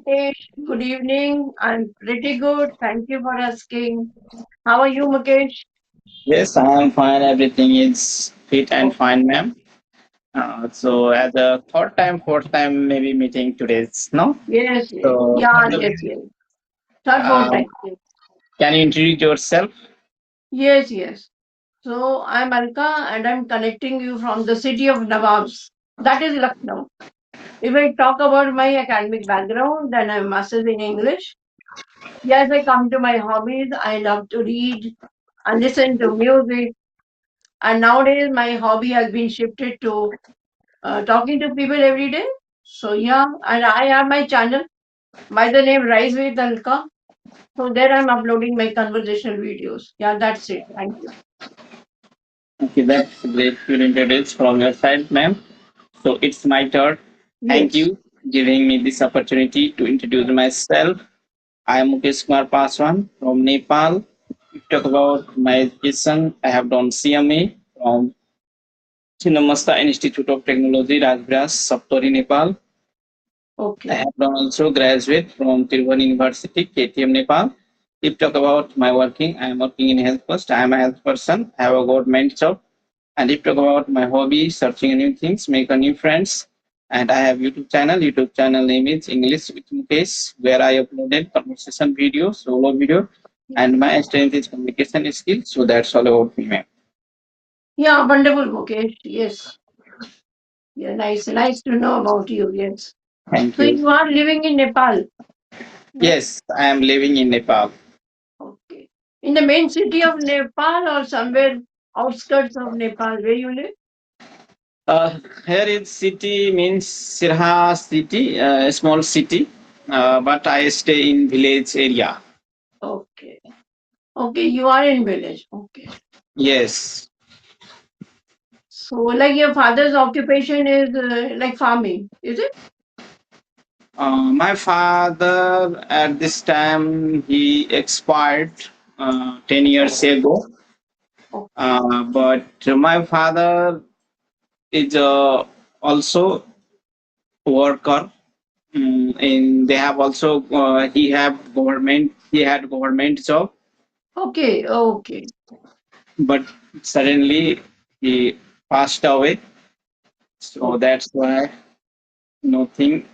Mukesh. Good evening. I'm pretty good. Thank you for asking. How are you, Mukesh? Yes, I am fine. Everything is fit and Oh, fine, ma'am. So, as a third time, fourth time, maybe meeting today's, no? yes, yes. So, Yeah, yes, yes. Third, fourth uh, time. Yes, can you introduce yourself? yes. Yes. So I'm Alka and I'm connecting you from the city of Nawabs. That is Lucknow. If I talk about my academic background, then I'm master's in English. Yes, I come to my hobbies. I love to read and listen to music. And nowadays, my hobby has been shifted to talking to people every day. So yeah, and I have my channel by the name Rise with Alka. So there I'm uploading my conversational videos. Yeah, that's it. Thank you. Okay, that's great to introduce from your side, ma'am. So, it's my turn. Thank Yes. you giving me this opportunity to introduce myself. I am Mukesh Kumar Paswan from Nepal. We talk about my education. I have done CMA from Chinnamasta Institute of Technology, Rajbras, Saptori, Nepal. I Okay. have done also graduate from Tiruvani University, KTM, Nepal. If talk about my working, I am working in health first. I am a health person. I have a government job. And if talk about my hobby, searching new things, make a new friends. And I have YouTube channel. YouTube channel name is English with Mukesh, where I uploaded conversation video, solo video, and my strength is communication skills. So that's all about me, ma'am. Yeah, wonderful, Mukesh. Yes. Yeah, nice. Nice to know about you. Yes. Thank So you. you are living in Nepal, right? Yes, I am living in Nepal. Okay. In the main city of Nepal or somewhere outskirts of Nepal, where you live? Uh, Here in city means Sirha city, a small city, but I stay in village area. Okay. Okay, you are in village. Okay. Yes, So, like your father's occupation is like farming, is it? my father at this time he expired 10 years Oh, ago. okay. But my father is also worker. And they have also he had government job, Okay. Okay. but suddenly he passed away. So Okay. that's why nothing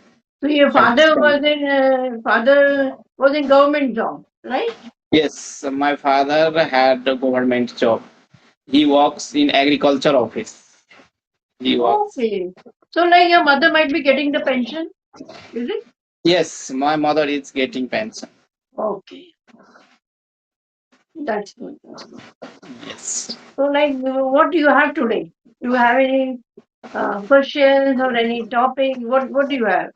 So your at this father time. was in government job, right? Yes, my father had a government job. He works in agriculture office. He works. Okay. So like your mother might be getting the pension, is it? Yes, my mother is getting pension. Okay. That's good. That's good. Yes. So like what do you have today? Do you have any questions or any topic? What do you have?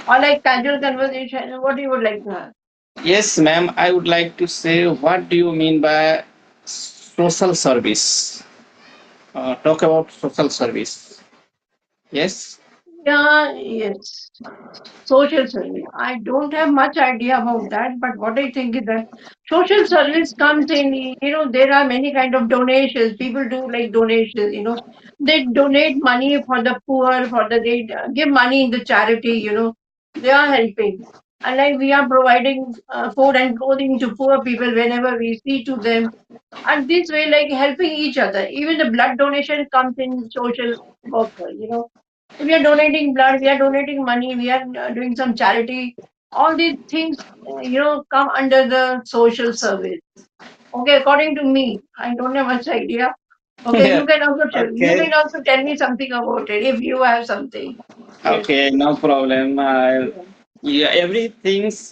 Or like casual conversation? What do you would like to have? Yes, ma'am. I would like to say, what do you mean by social service? Talk about social service. Yes. Yeah, yes. Social service. I don't have much idea about that, but what I think is that social service comes in, there are many kind of donations. People do like donations, they donate money for the poor, they give money in the charity, they are helping. And like we are providing food and clothing to poor people whenever we see to them. And this way, like helping each other. Even the blood donation comes in social worker. We are donating blood, we are donating money, we are doing some charity. All these things, come under the social service. Okay, according to me, I don't have much idea. Okay, you Okay. can also tell me something about it if you have something. Yes. Okay. No problem. Yeah, every things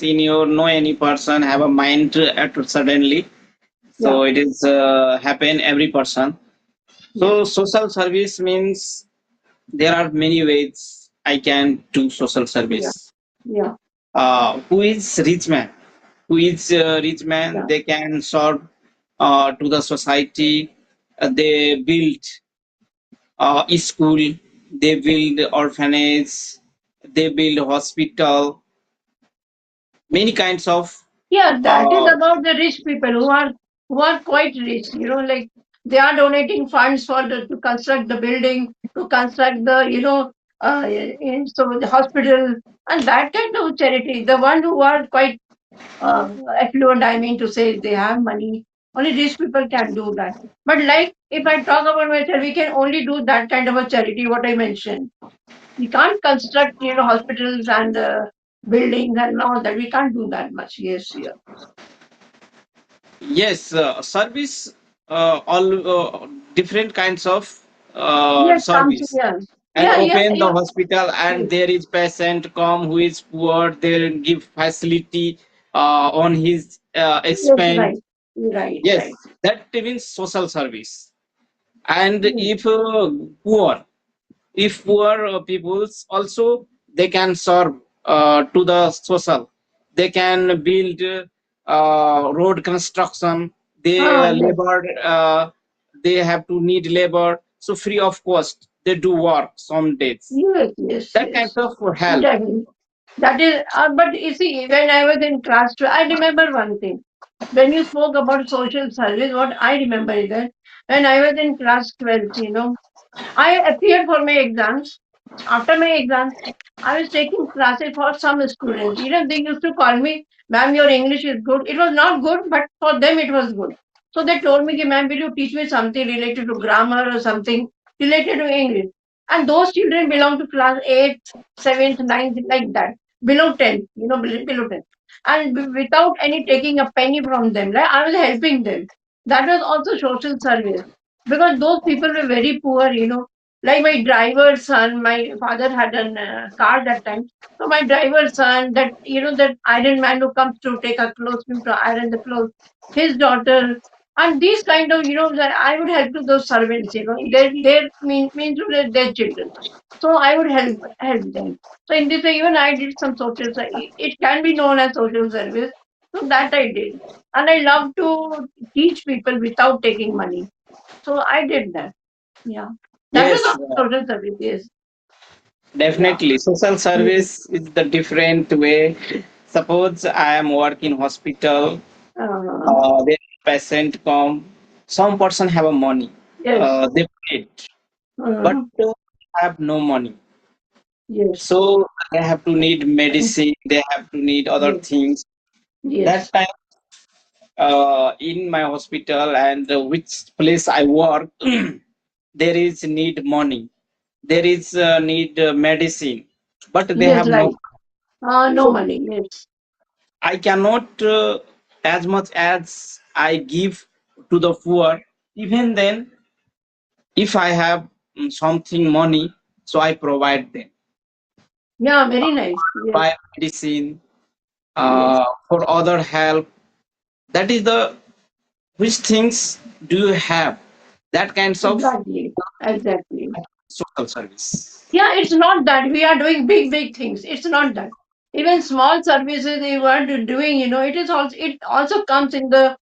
in your know any person have a mind at suddenly. Yeah. So it is happen every person. Yeah. So social service means there are many ways I can do social Yeah. service. Yeah. Who is rich man? Who is rich man? Yeah. They can serve to the society. They build school. They build orphanage. They build hospital. Many kinds of. Yeah, that is Uh, about the rich people who are quite rich. Like they are donating funds for to construct the building, to construct the so the hospital and that kind of charity, the one who are quite affluent, I mean to say, they have money. Only rich people can do that. But like if I talk about myself, we can only do that kind of a charity. What I mentioned, we can't construct hospitals and buildings and all that. We can't do that much. Yes, yeah. Yes, service, all different kinds of Yes, comes service, yeah. and Yeah, yeah, open the yeah. hospital, and Yes, there is patient come who is poor, they give facility on his yes, right. expense. Right, Yes, right. that means social service. And Yes, if poor, if poor peoples also, they can serve to the social, they can build road construction, they yes, labor, they have to need labor, so free of cost they do work some days, yes, yes, that kind yes. of help. Definitely. That is, but you see, when I was in class 12, I remember one thing. When you spoke about social service, what I remember is that when I was in class 12, I appeared for my exams. After my exams, I was taking classes for some students. They used to call me, ma'am, your English is good. It was not good, but for them it was good. So they told me, ma'am, will you teach me something related to grammar or something related to English? And those children belong to class 8th, 7th, 9th, like that, below 10, below 10. And without any taking a penny from them, like I was helping them. That was also social service because those people were very poor. Like my driver's son, my father had a car that time. So my driver's son, that iron man who comes to take a clothes, to iron the clothes, his daughter, and these kind of, that I would help to those servants. Their means to their children. So I would help them. So in this way, even I did some social service. It can be known as social service. So that I did, and I love to teach people without taking money. So I did that. Yeah. That was Yes, also social service. Yes. Yeah. definitely social Yes. service is the different way. Suppose I am work in hospital, Uh, when patient come, some person have a money, yes. they paid, but Uh, have no money. yes. So they have to need medicine, they have to need other Yes. things. That Yes. time, in my hospital and which place I work, there is need money, there is need medicine, but they Yes. have no. Right. No So money. Yes. I cannot, as much as I give to the poor, even then, if I have something money, so I provide them, Yeah. Very nice. Yes. buy medicine, Yes. for other help. That is the, which things do you have? That kinds of Exactly. Exactly. social service. Yeah. It's not that we are doing big, big things. It's not that. Even small services they were doing, it also comes in the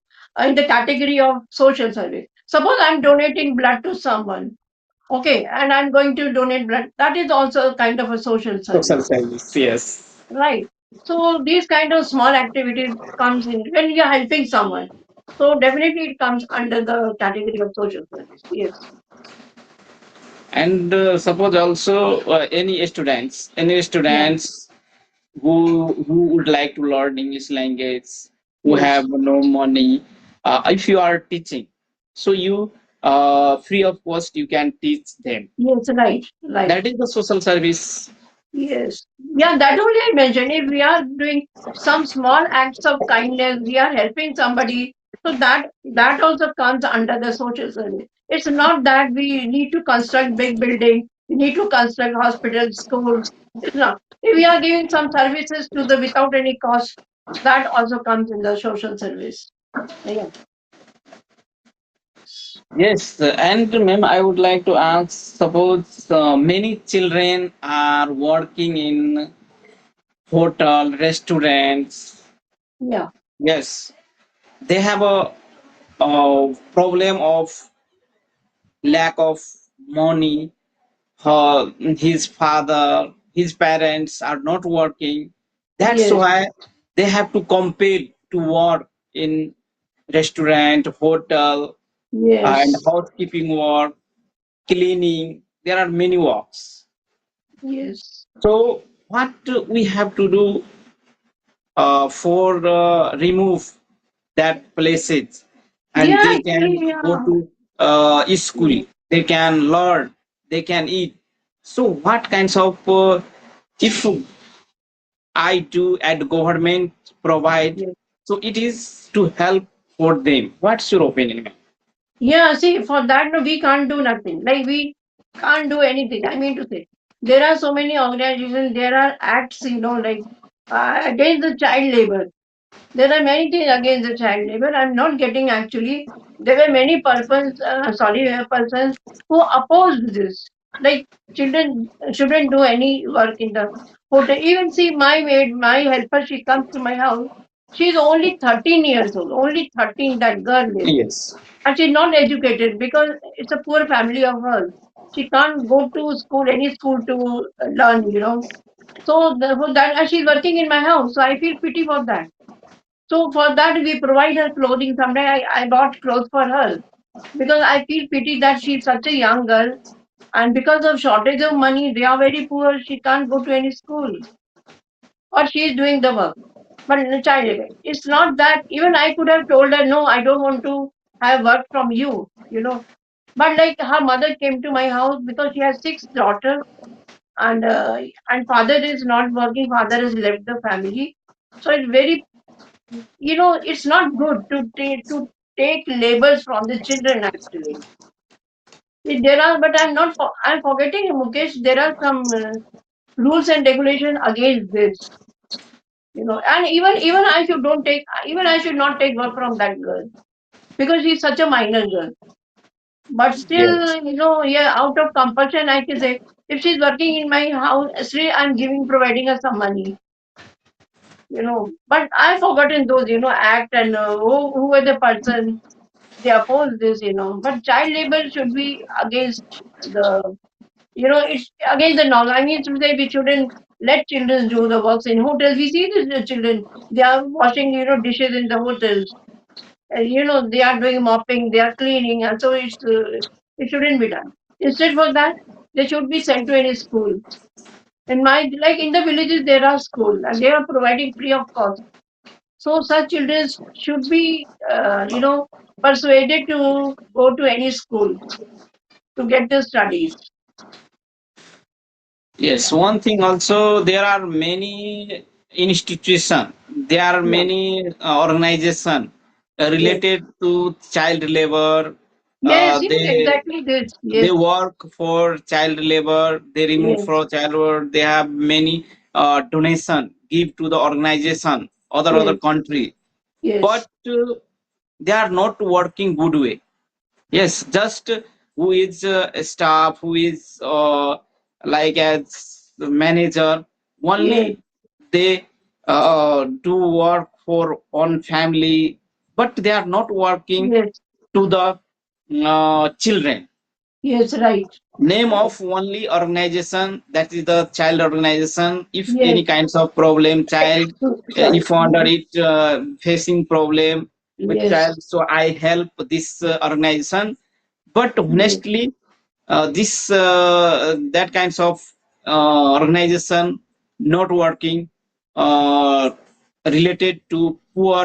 category of social service. Suppose I'm donating blood to someone. Okay, and I'm going to donate blood. That is also a kind of a social Social service, service, yes. right? So these kind of small activities comes in when you are helping someone. So definitely it comes under the category of social service. Yes. And suppose also any Yeah. students who would like to learn English language, who Yes. have no money, if you are teaching, so you, free of cost you can teach them. Yes. Right. Right. That is the social service. Yes. Yeah, that only I mentioned. If we are doing some small acts of kindness, we are helping somebody. So that also comes under the social service. It's not that we need to construct big buildings, we need to construct hospitals, schools. It's not. If we are giving some services to the without any cost, that also comes in the social service. Yeah. Yes, and ma'am, I would like to ask, suppose many children are working in hotel, restaurants. Yeah. Yes, they have a problem of lack of money. His father, his parents are not working. That's Yes. why they have to compel to work in restaurant, hotel, and Yes. housekeeping work, cleaning. There are many works. Yes. So what we have to do for remove that places, and Yeah, they actually, can go yeah. to school, Yes. they can learn, they can eat. So what kinds of if I do at government provide, Yes. so it is to help for them. What's your opinion, ma'am? Yeah, see, for that, no, we can't do nothing. Like, we can't do anything. I mean to say, there are so many organizations, there are acts, like against the child labor. There are many things against the child labor. I'm not getting actually. There were many persons who opposed this. Like, children shouldn't do any work in the hotel. Even see, my maid, my helper, she comes to my house. She's only 13 years old. Only 13, that girl is. Yes. And she's not educated because it's a poor family of hers. She can't go to school, any school to learn. So for that, and she's working in my house. So I feel pity for that. So for that, we provide her clothing. Someday I bought clothes for her because I feel pity that she's such a young girl, and because of shortage of money, they are very poor. She can't go to any school, or she is doing the work. But in the child labor, it's not that. Even I could have told her, no, I don't want to have work from you. But like, her mother came to my house because she has six daughters, and father is not working. Father has left the family, so it's very, it's not good to take labors from the children actually. There are, but I'm forgetting, Mukesh. There are some rules and regulations against this. And even I should not take work from that girl because she's such a minor girl. But Yes. still, yeah, out of compulsion, I can say, if she's working in my house, still I'm providing her some money. But I've forgotten those, act, and who were the person they oppose this. But child labor should be against it's against the norm. I mean to say, we shouldn't let children do the works in hotels. We see these children, they are washing, dishes in the hotels. And they are doing mopping, they are cleaning, and so it shouldn't be done. Instead for that, they should be sent to any school. Like in the villages, there are schools, and they are providing free of cost. So such children should be, persuaded to go to any school to get the studies. Yes, one thing also, there are many institution, there are Yeah. many organization Yes. related to child labor. Yes. Yes. They Exactly this. they Yes. work for child labor. They remove Yes. from child labor. They have many donation give to the organization, other Yes. country, Yes. but they are not working good way. Yes, just who is a staff, who is like as the manager, Yes. only they do work for one family, but they are not working Yes. to the children. Yes. Right. Name Right. of only organization, that is the child organization. If Yes. any kinds of problem, child, Sorry. if under it facing problem with Yes. child, so I help this organization. But Yes. honestly, this that kinds of organization not working uh, related to poor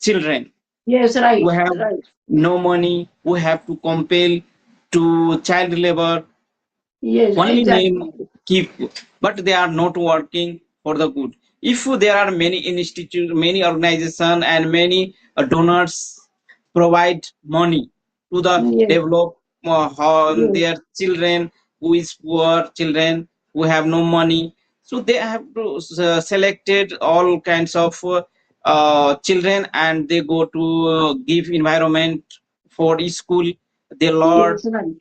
children Yes. who Right. have Right. no money, who have to compel to child labor. Yes. Only name Exactly. keep, but they are not working for the good. If there are many institute, many organization, and many donors provide money to the Yes. develop Yes. their children who is poor children who have no money, so they have to selected all kinds of children, and they go to give environment for school, they learn Yes. Right.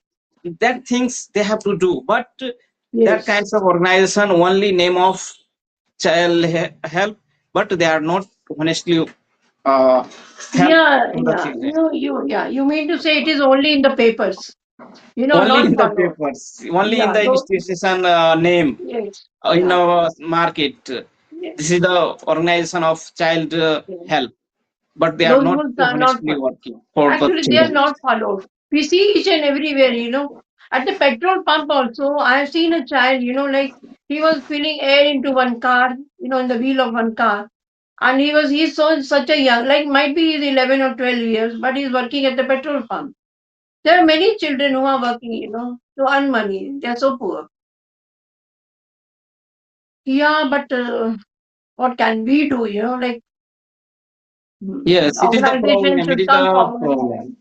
that things they have to do. But that Yes. kinds of organization only name of child help, but they are not honestly uh, help Yeah. to the Yeah. children. You mean to say it is only in the papers? Only Not in the followed. papers, only in Yeah. the Though. institution name Yes. in Yeah. our market. Yes. This is the organization of child Yes. help, but they are Those not rules are not honestly followed. working for the Actually, they are children. not followed. We see each and everywhere. At the petrol pump also, I have seen a child, like he was filling air into one car, in the wheel of one car. And he's so such a young, like might be he's 11 or 12 years, but he's working at the petrol pump. There are many children who are working, to earn money. They're so poor. Yeah, but what can we do, like Yes, it is the organization problem. It should is come the forward. problem.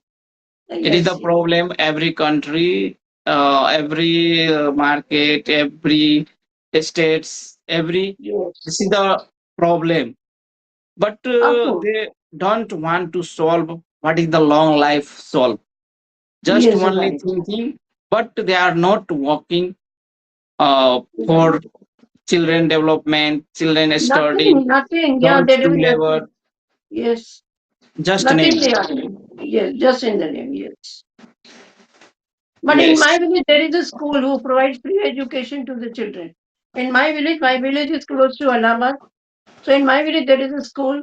It is Yes, the problem. Every country, every market, every states, every yes, this is the problem. But of course. they don't want to solve what is the long life solve. Just Yes, only right. thinking, but they are not working Right. for children development, children study, Nothing, nothing. Yeah, don't they're do doing nothing. labor, Yes, just name. nothing they are doing. Yes, just in the name. Yes. But in my Yes, village, there is a school who provides free education to the children. In my village is close to Allahabad. So in my village, there is a school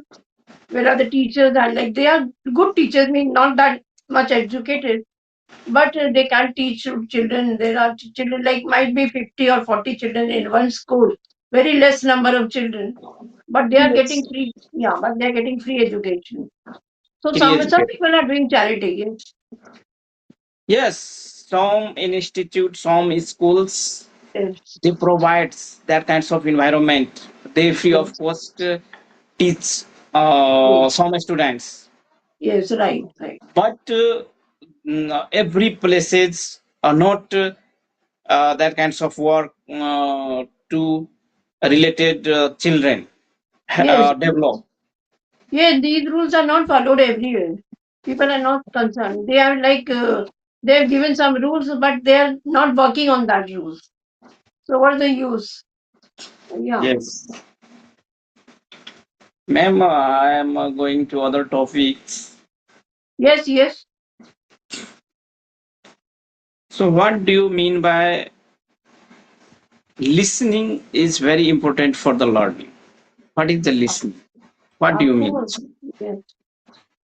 where are the teachers are like they are good teachers, mean not that much educated, but they can teach children. There are children like might be 50 or 40 children in one school, very less number of children, but they are yes. getting free. Yeah, but they are getting free education. So Free some education. people are doing charity. Yes, Yes, some institutes, some schools, yes, they provides that kinds of environment. They free of yes, cost teach yes, some students. yes, right, right. But every places are not that kinds of work to related children Yes, develop. yes. These rules are not followed everywhere. People are not concerned. They are like they have given some rules, but they are not working on that rules. So what's the use? Yeah. Yes. Ma'am, I am going to other topics. Yes, yes. So, what do you mean by listening is very important for the learning? What is the Of listening? What do of you mean? course. Yes.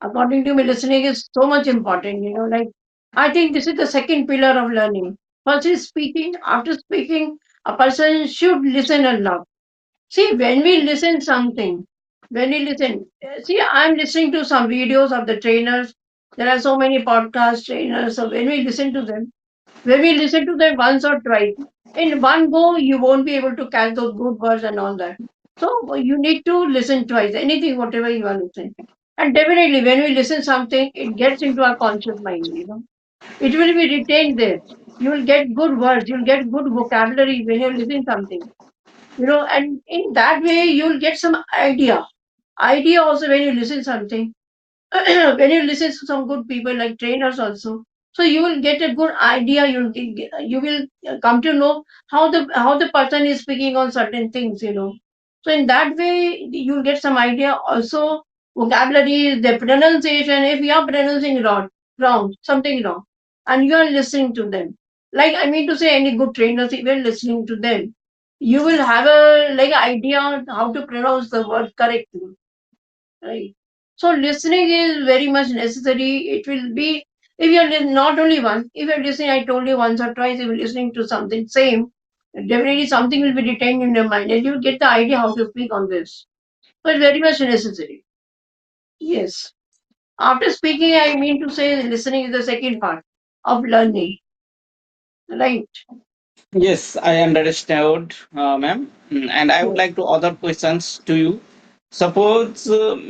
According to me, listening is so much important. Like I think this is the second pillar of learning. First is speaking. After speaking, a person should listen a lot. See, when we listen something, when we listen, see, I'm listening to some videos of the trainers. There are so many podcast trainers. So when we listen to them once or twice, in one go, you won't be able to catch those good words and all that. So you need to listen twice, anything, whatever you are listening. And definitely, when we listen something, it gets into our conscious mind. It will be retained there. You will get good words, you'll get good vocabulary when you're listening something, and in that way, you'll get some idea. Idea also when you listen something when you listen to some good people like trainers also, so you will get a good idea. You will come to know how the person is speaking on certain things. So in that way you'll get some idea also. Vocabulary, the pronunciation, if you are pronouncing wrong something wrong, and you are listening to them, like I mean to say any good trainers, if you're listening to them, you will have a like idea on how to pronounce the word correctly. Right. So listening is very much necessary. It will be if you're not only one. If you're listening, I told you once or twice. If you're listening to something same, definitely something will be retained in your mind, and you'll get the idea how to speak on this. So it's very much necessary. Yes. After speaking, I mean to say listening is the second part of learning. Right. Yes, I understood, ma'am. And I would Yes. like to other questions to you. Suppose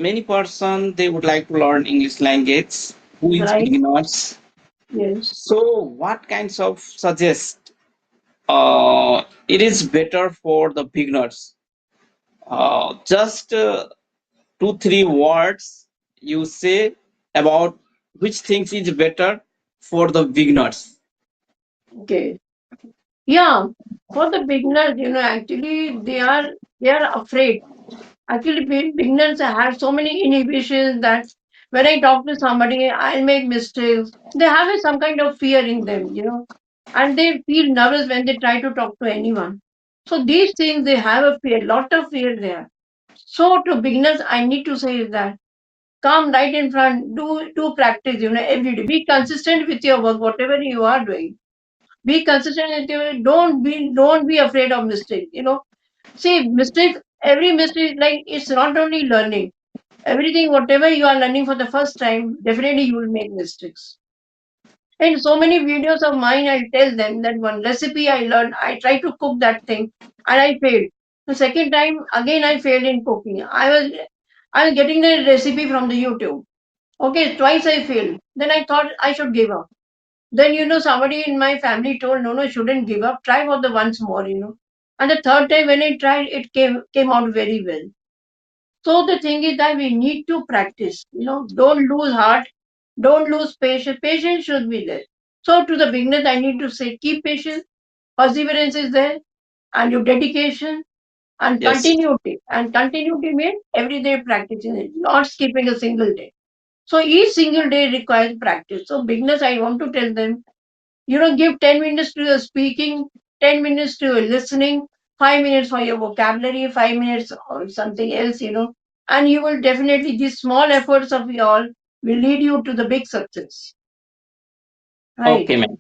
many person they would like to learn English language. Who is Right. beginners? Yes. So, what kinds of suggest? It is better for the beginners. Just two three words you say about which things is better for the beginners. Okay. Yeah. For the beginners, actually they are afraid. Actually, beginners have so many inhibitions that when I talk to somebody, I'll make mistakes. They have some kind of fear in them, and they feel nervous when they try to talk to anyone. So these things, they have a fear, lot of fear there. So to beginners, I need to say is that come right in front, do practice, every day. Be consistent with your work, whatever you are doing. Be consistent with your, don't be afraid of mistakes. See, mistakes, every mistake, like, it's not only learning. Everything, whatever you are learning for the first time, definitely you will make mistakes. In so many videos of mine, I tell them that one recipe I learned, I tried to cook that thing and I failed. The second time, again I failed in cooking. I was getting the recipe from the YouTube. Okay, twice I failed. Then I thought I should give up. Then somebody in my family told, no, no, shouldn't give up. Try for the once more. And the third time when I tried, it came out very well. So the thing is that we need to practice. Don't lose heart, don't lose patience. Patience should be there. So to the beginners, I need to say, keep patience, perseverance is there, and your dedication and Yes. continuity. And continuity means every day practicing it, not skipping a single day. So each single day requires practice. So beginners, I want to tell them, give 10 minutes to your speaking, 10 minutes to your listening, 5 minutes for your vocabulary, 5 minutes or something else. And you will definitely, these small efforts of y'all will lead you to the big success. Right. Okay, ma'am.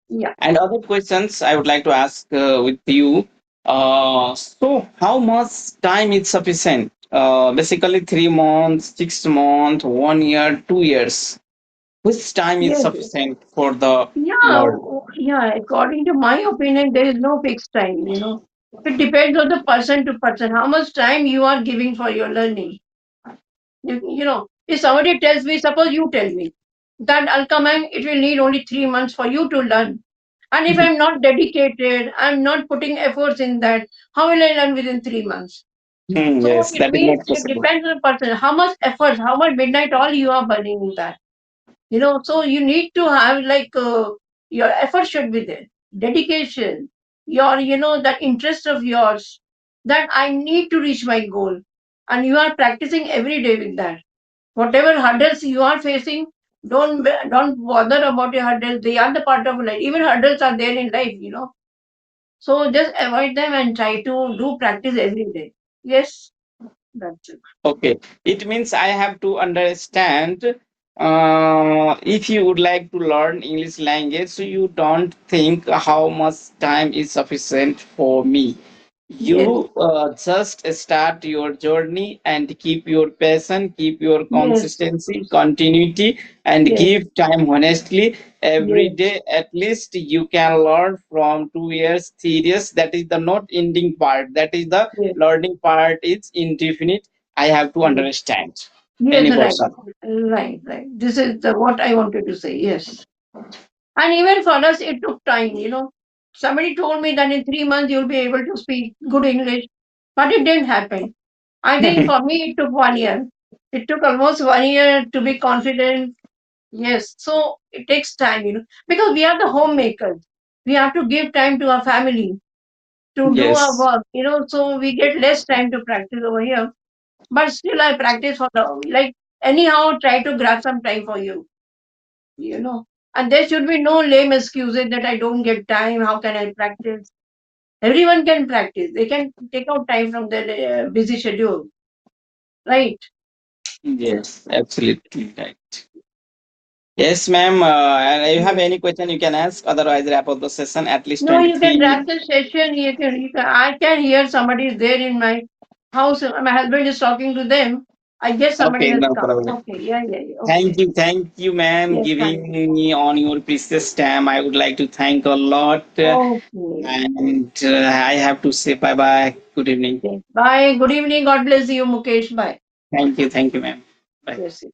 Yeah. And other questions I would like to ask with you. So, how much time is sufficient? Basically, 3 months, 6 months, 1 year, 2 years. Which time is Yes. sufficient for the Yeah. learn? Yeah. According to my opinion, there is no fixed time. It depends on the person to person, how much time you are giving for your learning. If somebody tells me, suppose you tell me that Alka ma'am, it will need only 3 months for you to learn. And if I'm not dedicated, I'm not putting efforts in that, how will I learn within 3 months? So Yes, it that is means not it possible. depends on the person, how much effort, how much midnight all you are burning in that. So you need to have like your effort should be there, dedication, that interest of yours, that I need to reach my goal. And you are practicing every day with that. Whatever hurdles you are facing, don't bother about your hurdles. They are the part of life. Even hurdles are there in life. So just avoid them and try to do practice every day. Yes, that's it. Okay, it means I have to understand if you would like to learn English language, so you don't think how much time is sufficient for me. Yes, You just start your journey and keep your passion, keep your yes, consistency, continuity, and yes, give time honestly every yes, day. At least you can learn from 2 years, 3 years. That is the not ending part. That is the yes, learning part. It's indefinite. I have to yes, understand yes, any right, person. right, right. This is what I wanted to say. Yes. And even for us, it took time. Somebody told me that in 3 months you'll be able to speak good English, but it didn't happen. I think for me, it took 1 year. It took almost 1 year to be confident. Yes. So it takes time, because we are the homemakers. We have to give time to our family to do our Yes. work. So we get less time to practice over here. But still, I practice for like, anyhow, try to grab some time for you. And there should be no lame excuses that I don't get time. How can I practice? Everyone can practice. They can take out time from their busy schedule, right? Yes, absolutely right. Yes, ma'am. And if you have Yes. any question, you can ask. Otherwise, wrap up the session at least No, you can 23. wrap the session. I can hear somebody is there in my house. My husband is talking to them. I guess somebody Okay, has no come. problem. Okay, yeah, yeah, yeah. Okay. Thank you, ma'am, Yes, giving fine. me on your precious time. I would like to thank a lot, Okay. and I have to say bye bye. Good evening. Okay. Bye. Good evening. God bless you, Mukesh. Bye. Thank you, ma'am. Bye. Yes.